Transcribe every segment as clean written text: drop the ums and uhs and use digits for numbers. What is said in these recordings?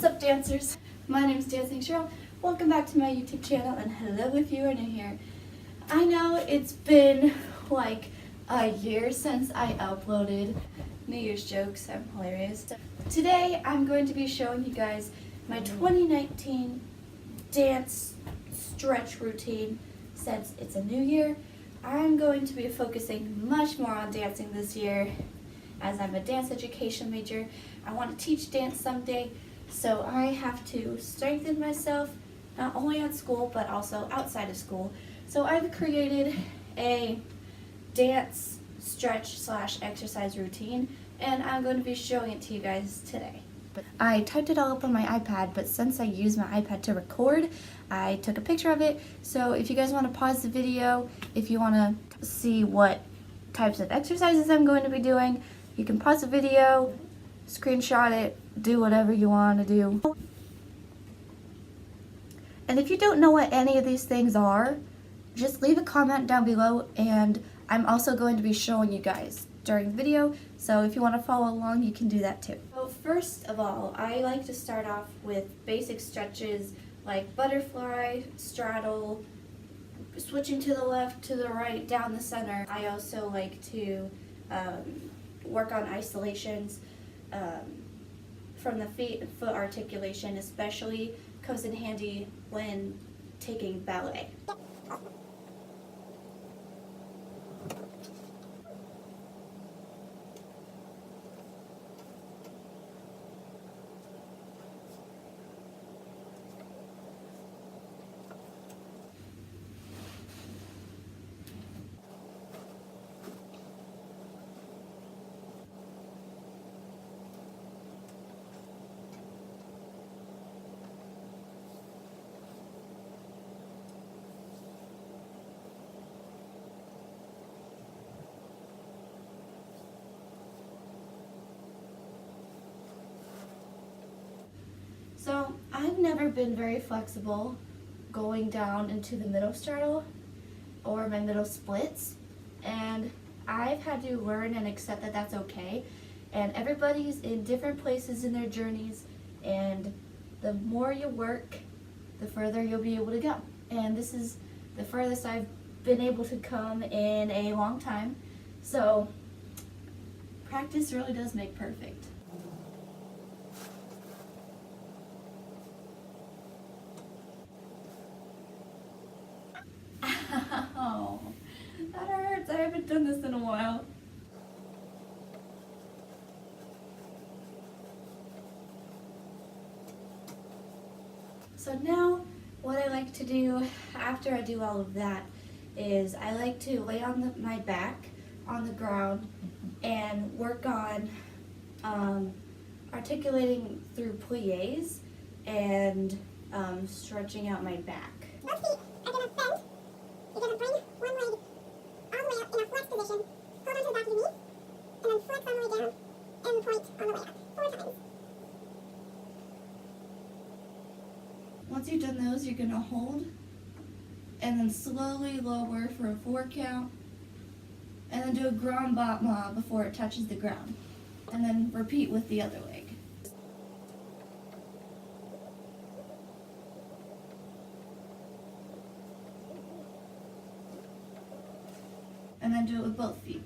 What's up, dancers? My name is Dancing Cheryl. Welcome back to my YouTube channel, and hello if you are new here. I know it's been like a year since I uploaded New Year's jokes. I'm hilarious. Today I'm going to be showing you guys my 2019 dance stretch routine. Since it's a new year, I'm going to be focusing much more on dancing this year. As I'm a dance education major, I want to teach dance someday, so I have to strengthen myself not only at school but also outside of school. So I've created a dance stretch / exercise routine, and I'm going to be showing it to you guys today. I typed it all up on my iPad, but since I use my iPad to record, I took a picture of it. So if you guys want to pause the video, if you want to see what types of exercises I'm going to be doing, you can pause the video, screenshot it, do whatever you want to do. And if you don't know what any of these things are, just leave a comment down below, and I'm also going to be showing you guys during the video, so if you want to follow along, you can do that too. So first of all, I like to start off with basic stretches like butterfly, straddle, switching to the left, to the right, down the center. I also like to work on isolations from the feet and foot articulation, especially comes in handy when taking ballet. So I've never been very flexible going down into the middle straddle or my middle splits, and I've had to learn and accept that that's okay. And everybody's in different places in their journeys, and the more you work, the further you'll be able to go. And this is the furthest I've been able to come in a long time. So practice really does make perfect. Oh, that hurts. I haven't done this in a while. So now, what I like to do after I do all of that is I like to lay on my back on the ground and work on articulating through pliés and stretching out my back. Both feet are going to bend. You're going to bring one leg all the way up in a flex position. Hold onto the back of your knee, and then flex on the way down, and point on the way up. 4 times. Once you've done those, you're going to hold and then slowly lower for a 4 count, and then do a grand battement before it touches the ground, and then repeat with the other leg. And then do it with both feet.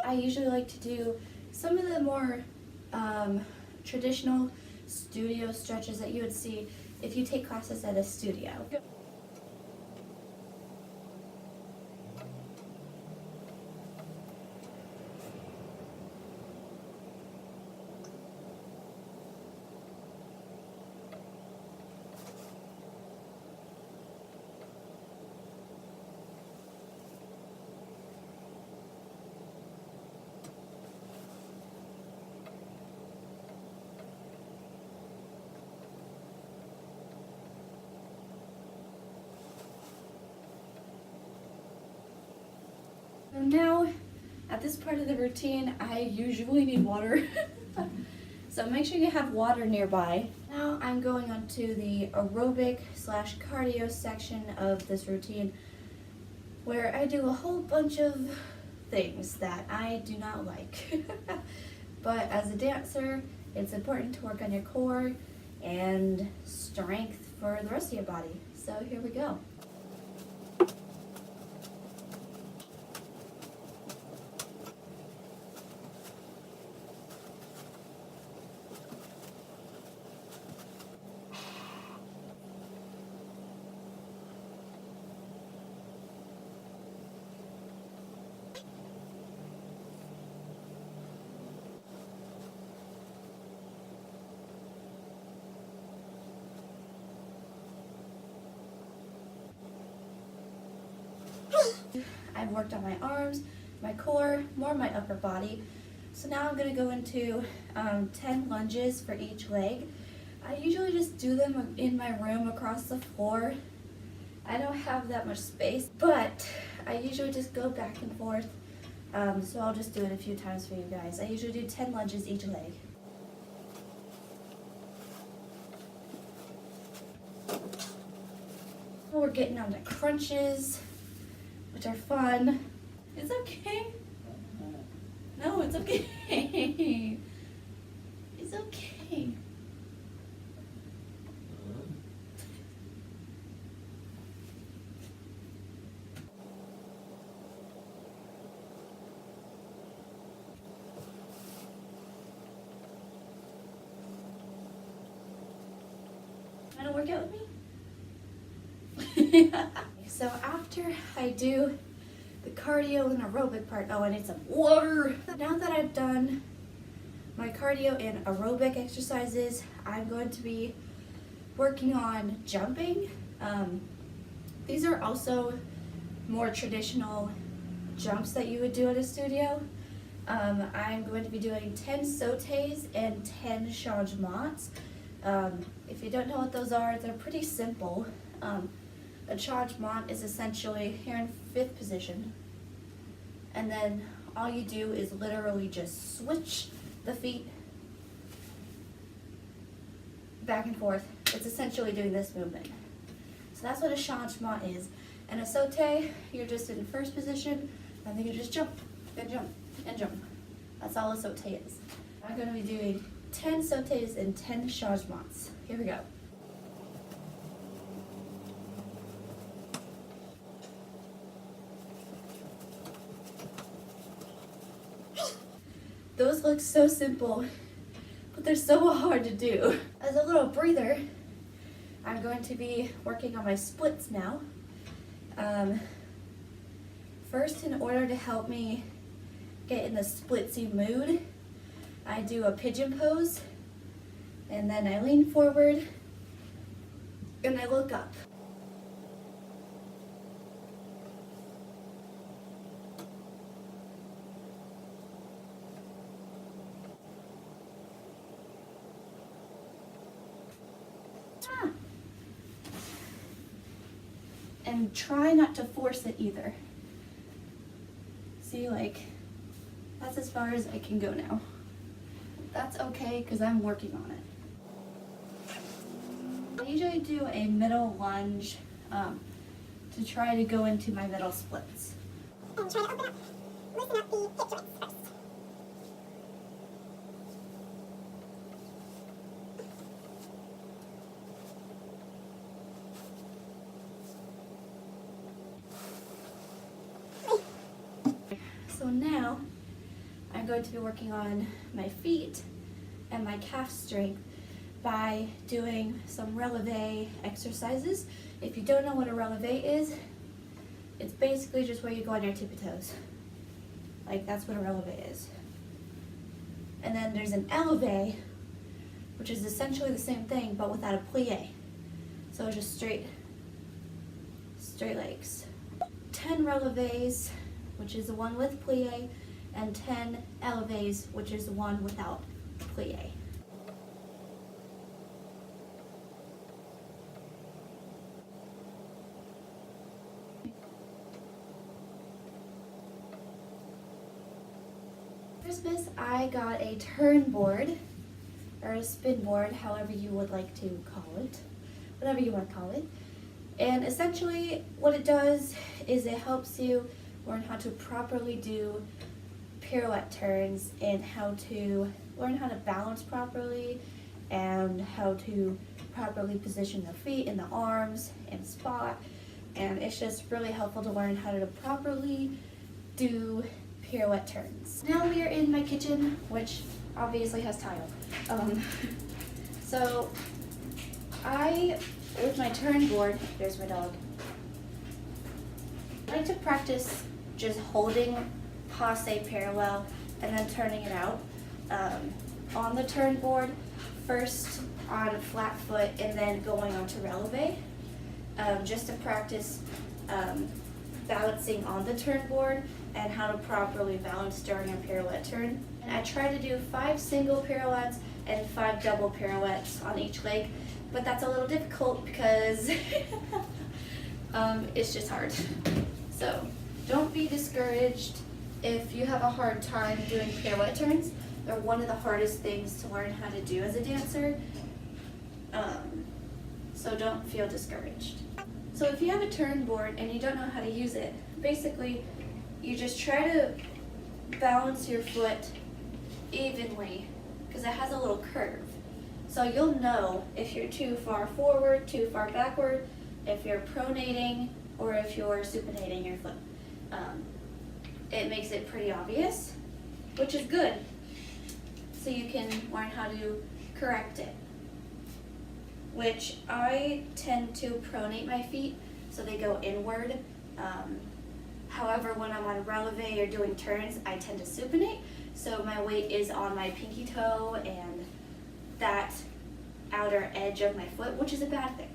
I usually like to do some of the more traditional studio stretches that you would see if you take classes at a studio. So now, at this part of the routine, I usually need water. So make sure you have water nearby. Now I'm going on to the aerobic / cardio section of this routine. where I do a whole bunch of things that I do not like. But as a dancer, it's important to work on your core and strength for the rest of your body. So here we go. I've worked on my arms, my core, more my upper body. So now I'm gonna go into 10 lunges for each leg. I usually just do them in my room across the floor. I don't have that much space, but I usually just go back and forth. So I'll just do it a few times for you guys. I usually do 10 lunges each leg. We're getting on to crunches, which are fun. It's okay. No, it's okay. It's okay. Want to work out with me? So after I do the cardio and aerobic part, oh, I need some water. Now that I've done my cardio and aerobic exercises, I'm going to be working on jumping. These are also more traditional jumps that you would do at a studio. I'm going to be doing 10 sautés and 10 changements. If you don't know what those are, they're pretty simple. A changement is essentially, you're in 5th position, and then all you do is literally just switch the feet back and forth. It's essentially doing this movement. So that's what a changement is. And a sauté, you're just in 1st position, and then you just jump, and jump, and jump. That's all a sauté is. I'm going to be doing 10 sautés and 10 changements. Here we go. Those look so simple, but they're so hard to do. As a little breather, I'm going to be working on my splits now. First, in order to help me get in the splitsy mood, I do a pigeon pose, and then I lean forward, and I look up. And try not to force it either. See, like, that's as far as I can go now. That's okay, because I'm working on it. I usually do a middle lunge to try to go into my middle splits. And try to open up, loosen up the hip joints first. So now I'm going to be working on my feet and my calf strength by doing some releve exercises. If you don't know what a releve is, it's basically just where you go on your tippy toes. Like, that's what a releve is. And then there's an eleve, which is essentially the same thing but without a plie. So just straight legs. 10 releves, which is the one with plie, and 10 eleves, which is the one without plie. Christmas, I got a turn board, or a spin board, however you would like to call it, whatever you want to call it. And essentially what it does is it helps you learn how to properly do pirouette turns and how to learn how to balance properly and how to properly position the feet and the arms and spot. And it's just really helpful to learn how to properly do pirouette turns. Now we are in my kitchen, which obviously has tile. So with my turn board, there's my dog. I like to practice just holding passe parallel and then turning it out on the turn board, first on flat foot and then going on to releve, just to practice balancing on the turn board and how to properly balance during a pirouette turn. And I try to do 5 single pirouettes and 5 double pirouettes on each leg, but that's a little difficult because it's just hard. So don't be discouraged if you have a hard time doing pirouette turns. They're one of the hardest things to learn how to do as a dancer. So don't feel discouraged. So if you have a turn board and you don't know how to use it, basically you just try to balance your foot evenly because it has a little curve. So you'll know if you're too far forward, too far backward, if you're pronating, or if you're supinating your foot. It makes it pretty obvious, which is good. So you can learn how to correct it. Which I tend to pronate my feet so they go inward. However, when I'm on releve or doing turns, I tend to supinate. So my weight is on my pinky toe and that outer edge of my foot, which is a bad thing.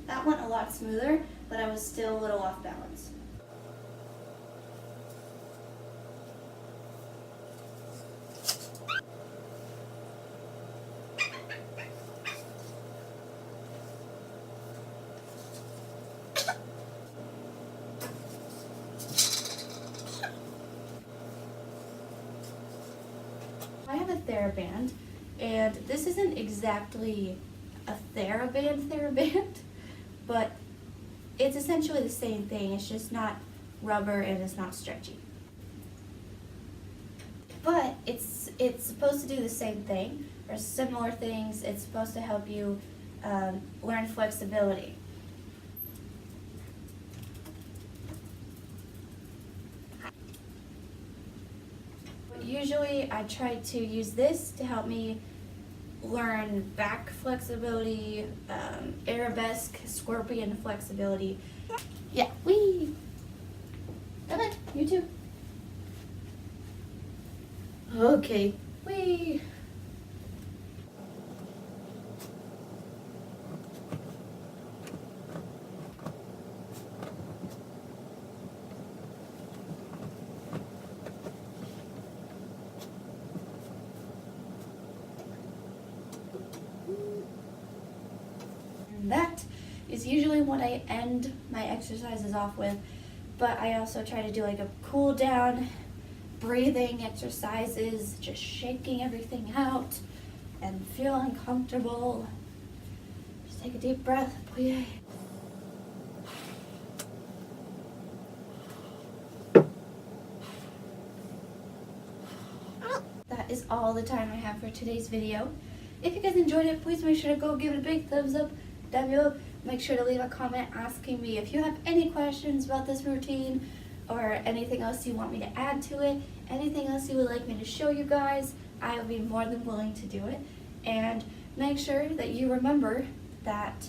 That went a lot smoother, but I was still a little off balance. I have a TheraBand, and this isn't exactly a TheraBand, but it's essentially the same thing. It's just not rubber and it's not stretchy. But it's supposed to do the same thing or similar things. It's supposed to help you learn flexibility. Usually I try to use this to help me learn back flexibility, arabesque, scorpion flexibility. Yeah, wee! Okay, you too. Okay, wee! That is usually what I end my exercises off with, but I also try to do like a cool down, breathing exercises, just shaking everything out and feeling comfortable. Just take a deep breath, plie. That is all the time I have for today's video. If you guys enjoyed it, please make sure to go give it a big thumbs up down below. Make sure to leave a comment asking me if you have any questions about this routine or anything else you want me to add to it, anything else you would like me to show you guys. I will be more than willing to do it. And make sure that you remember that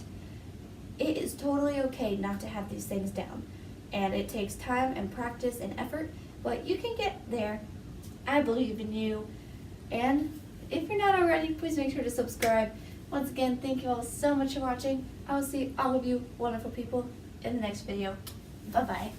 it is totally okay not to have these things down. And it takes time and practice and effort, but you can get there. I believe in you. And if you're not already, please make sure to subscribe. Once again, thank you all so much for watching. I will see all of you wonderful people in the next video. Bye-bye.